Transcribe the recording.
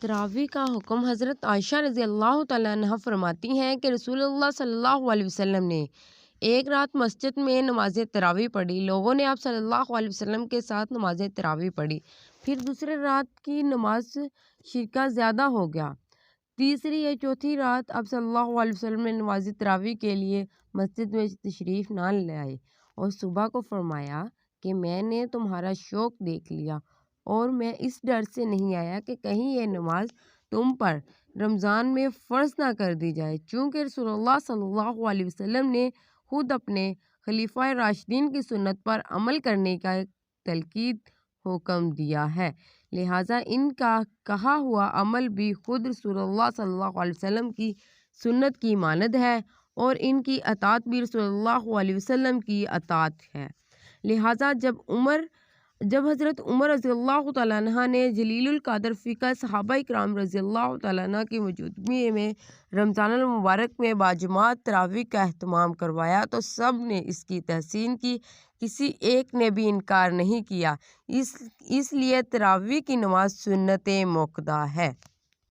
تراویح کا حکم۔ حضرت عائشہ رضی اللہ تعالیٰ عنہ فرماتی ہیں کہ رسول اللہ صلی اللہ علیہ وسلم نے ایک رات مسجد میں نماز تراویح پڑھی۔ لوگوں نے آپ صلی اللہ علیہ وسلم کے ساتھ نماز تراویح پڑھی۔ پھر دوسرے رات کی نماز شرکا زیادہ ہو گیا۔ تیسری یا چوتھی رات آپ صلی اللہ علیہ وسلم نے نماز تراویح کے لیے مسجد میں تشریف نہ لائے اور صبح کو فرمایا کہ میں نے تمہارا شوق دیکھ لیا اور میں اس ڈر سے نہیں آیا کہ کہیں یہ نماز تم پر رمضان میں فرض نہ کر دی جائے، چونکہ رسول اللہ صلی اللہ علیہ وسلم نے خود اپنے خلیفہ راشدین کی سنت پر عمل کرنے کا تلقین حکم دیا ہے، لہٰذا ان کا کہا ہوا عمل بھی خود رسول اللہ صلی اللہ علیہ وسلم کی سنت کی مانند ہے اور ان کی اطاعت بھی رسول اللہ علیہ وسلم کی اطاعت ہے۔ لہٰذا جب حضرت عمر رضی اللہ تعالیٰ عنہ نے جلیل القدر فقہ صحابہ کرام رضی اللہ تعالیٰ عنہ کی موجودگی میں رمضان المبارک میں باجماعت تراویح کا اہتمام کروایا تو سب نے اس کی تحسین کی، کسی ایک نے بھی انکار نہیں کیا۔ اس لیے تراویح کی نماز سنت موقدہ ہے۔